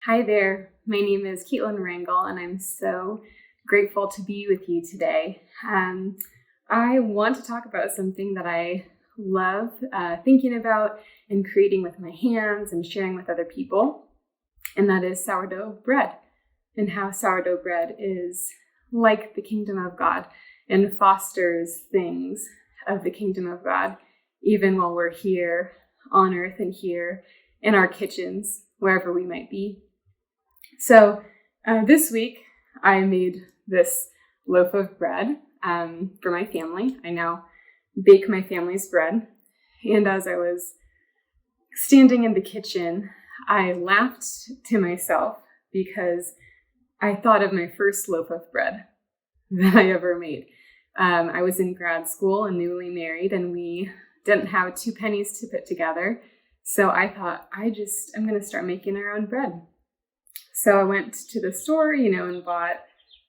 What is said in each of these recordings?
Hi there, my name is Rangel, and I'm so grateful to be with you today. I want to talk about something that I love thinking about and creating with my hands and sharing with other people, and that is sourdough bread, and how sourdough bread is like the kingdom of God and fosters things of the kingdom of God, even while we're here on earth and here in our kitchens, wherever we might be. So this week I made this loaf of bread for my family. I now bake my family's bread. And as I was standing in the kitchen, I laughed to myself because I thought of my first loaf of bread that I ever made. I was in grad school and newly married, and we didn't have 2 pennies to put together. So I thought, I'm going to start making our own bread. So I went to the store, and bought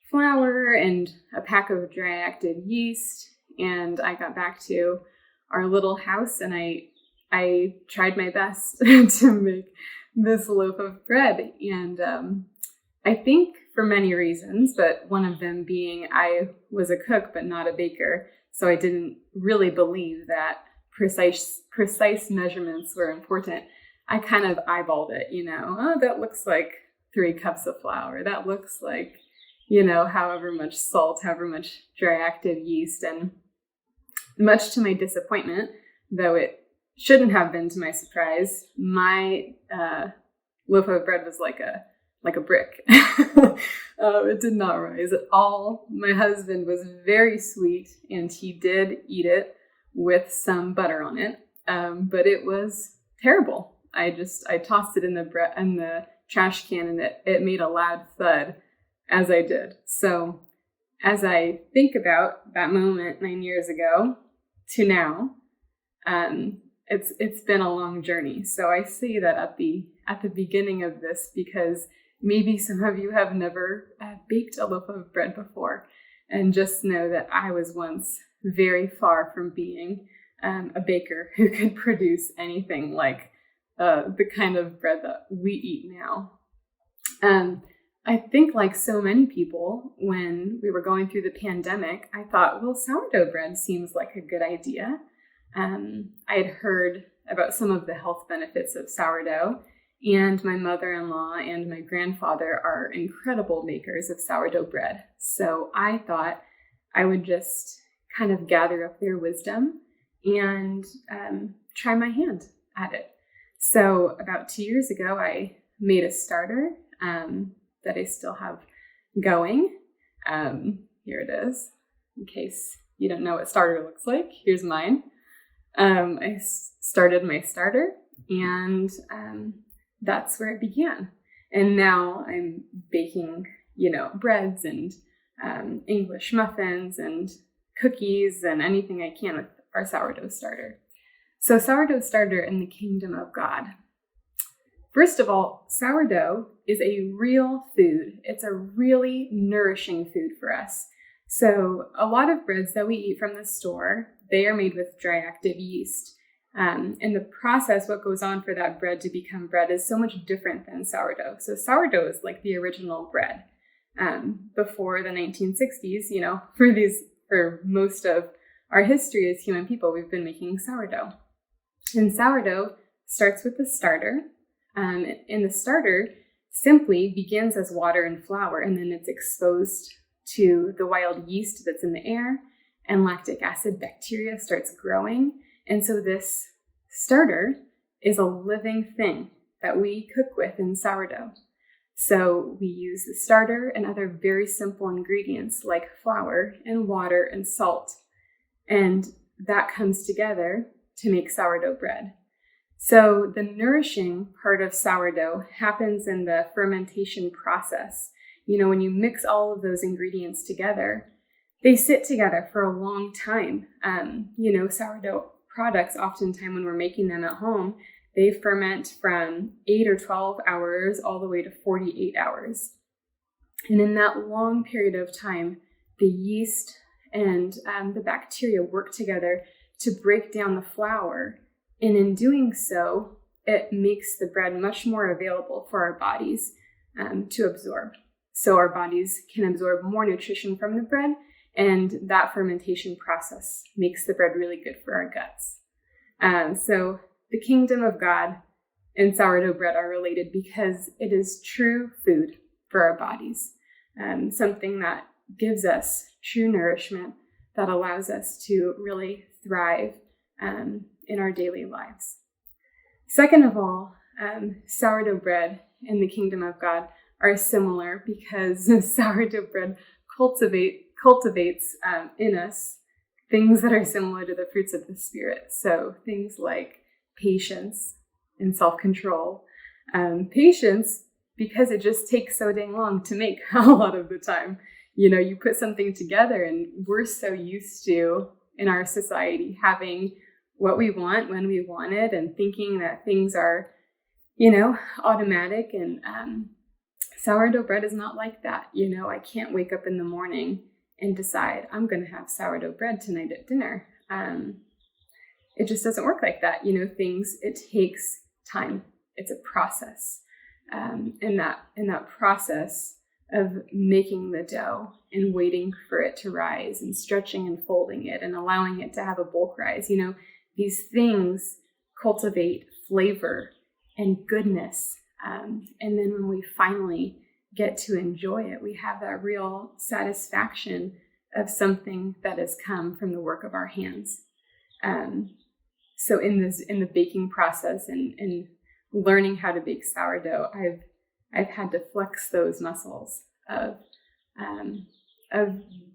flour and a pack of dry active yeast. And I got back to our little house, and I tried my best to make this loaf of bread. And I think for many reasons, but one of them being I was a cook, but not a baker. So I didn't really believe that precise measurements were important. I kind of eyeballed it, that looks like 3 cups of flour. That looks like, however much salt, however much dry active yeast. And much to my disappointment, though it shouldn't have been to my surprise, my loaf of bread was like a brick. It did not rise at all. My husband was very sweet, and he did eat it with some butter on it, but it was terrible. I tossed it in the trash can, and it made a loud thud as I did. So as I think about that moment 9 years ago to now, it's been a long journey. So I say that at the beginning of this because maybe some of you have never baked a loaf of bread before, and just know that I was once very far from being a baker who could produce anything like the kind of bread that we eat now. I think, like so many people, when we were going through the pandemic, I thought, well, sourdough bread seems like a good idea. I had heard about some of the health benefits of sourdough, and my mother-in-law and my grandfather are incredible makers of sourdough bread. So I thought I would just kind of gather up their wisdom and try my hand at it. So about 2 years ago, I made a starter that I still have going. Here it is, in case you don't know what starter looks like. Here's mine. I started my starter, and that's where it began. And now I'm baking, breads and English muffins and cookies and anything I can with our sourdough starter. So sourdough starter in the kingdom of God. First of all, sourdough is a real food. It's a really nourishing food for us. So a lot of breads that we eat from the store, they are made with dry active yeast. And the process, what goes on for that bread to become bread, is so much different than sourdough. So sourdough is like the original bread. Before the 1960s, for most of our history as human people, we've been making sourdough. And sourdough starts with the starter. And the starter simply begins as water and flour, and then it's exposed to the wild yeast that's in the air, and lactic acid bacteria starts growing. And so this starter is a living thing that we cook with in sourdough. So we use the starter and other very simple ingredients like flour and water and salt. And that comes together to make sourdough bread. So the nourishing part of sourdough happens in the fermentation process. When you mix all of those ingredients together, they sit together for a long time. Sourdough products, oftentimes when we're making them at home, they ferment from 8 or 12 hours all the way to 48 hours. And in that long period of time, the yeast and the bacteria work together to break down the flour. And in doing so, it makes the bread much more available for our bodies to absorb. So our bodies can absorb more nutrition from the bread, and that fermentation process makes the bread really good for our guts. So the kingdom of God and sourdough bread are related because it is true food for our bodies, something that gives us true nourishment that allows us to really thrive in our daily lives. Second of all, sourdough bread and the kingdom of God are similar because sourdough bread cultivates in us things that are similar to the fruits of the Spirit. So things like patience and self-control. Patience, because it just takes so dang long to make a lot of the time. You put something together, and we're so used to, in our society, having what we want when we want it and thinking that things are, automatic. And sourdough bread is not like that. I can't wake up in the morning and decide I'm going to have sourdough bread tonight at dinner. It just doesn't work like that. It takes time. It's a process. And that process of making the dough and waiting for it to rise and stretching and folding it and allowing it to have a bulk rise, these things cultivate flavor and goodness. And then when we finally get to enjoy it, we have that real satisfaction of something that has come from the work of our hands. So in the baking process and learning how to bake sourdough, I've had to flex those muscles of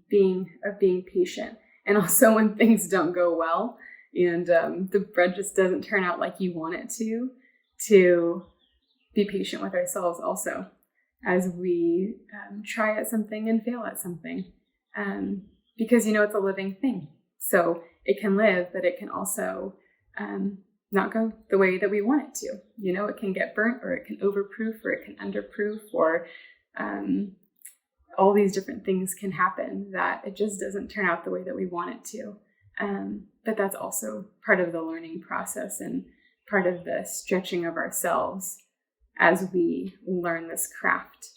being patient, and also when things don't go well and the bread just doesn't turn out like you want it to be patient with ourselves also as we try at something and fail at something, because it's a living thing, so it can live, but it can also not go the way that we want it to. It can get burnt, or it can overproof, or it can underproof, or all these different things can happen that it just doesn't turn out the way that we want it to. But that's also part of the learning process and part of the stretching of ourselves as we learn this craft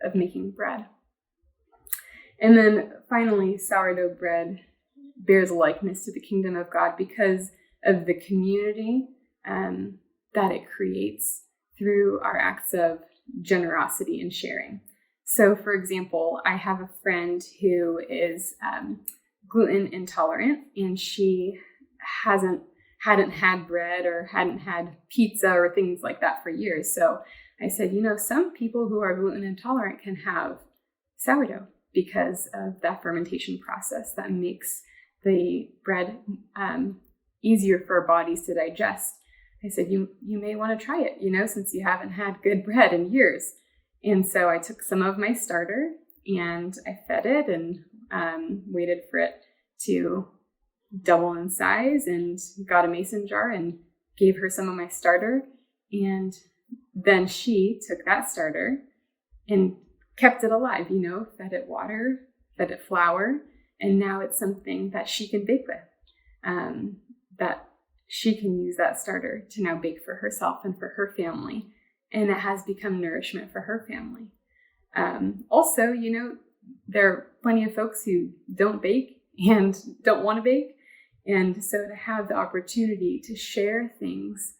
of making bread. And then finally, sourdough bread bears likeness to the kingdom of God because of the community that it creates through our acts of generosity and sharing. So, for example, I have a friend who is gluten intolerant, and she hadn't had bread or hadn't had pizza or things like that for years. So I said, some people who are gluten intolerant can have sourdough because of that fermentation process that makes the bread easier for our bodies to digest. I said, you may want to try it, since you haven't had good bread in years. And so I took some of my starter and I fed it and waited for it to double in size, and got a mason jar and gave her some of my starter. And then she took that starter and kept it alive, fed it water, fed it flour, and now it's something that she can bake with, that she can use that starter to now bake for herself and for her family. And it has become nourishment for her family. Also, there are plenty of folks who don't bake and don't want to bake. And so to have the opportunity to share things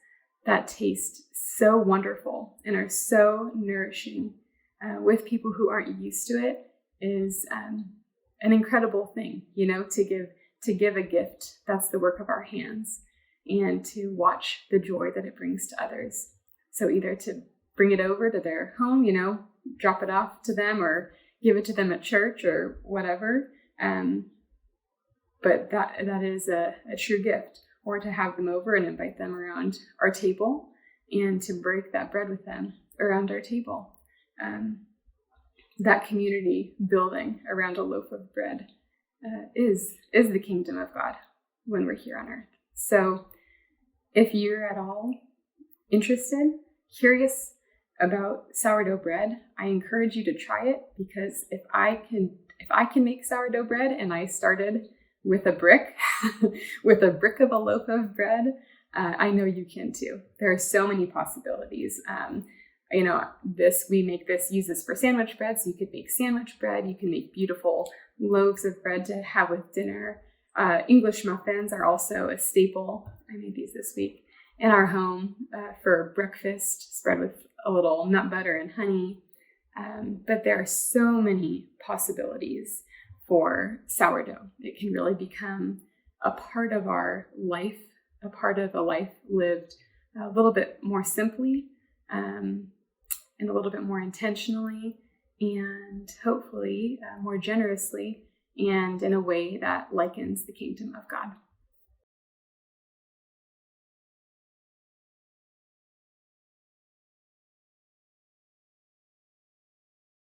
that taste so wonderful and are so nourishing with people who aren't used to it is an incredible thing, to give a gift that's the work of our hands, and to watch the joy that it brings to others. So either to bring it over to their home, drop it off to them, or give it to them at church or whatever. But that is a true gift. Or to have them over and invite them around our table and to break that bread with them around our table. That community building around a loaf of bread is the kingdom of God when we're here on earth. So if you're at all interested, curious about sourdough bread, I encourage you to try it, because if I can make sourdough bread, and I started with a brick, with a brick of a loaf of bread, I know you can too. There are so many possibilities. use this for sandwich bread. So you could make sandwich bread. You can make beautiful loaves of bread to have with dinner. English muffins are also a staple. I made these this week in our home for breakfast, spread with a little nut butter and honey. But there are so many possibilities for sourdough. It can really become a part of our life, a part of a life lived a little bit more simply, and a little bit more intentionally, and hopefully more generously, and in a way that likens the kingdom of God.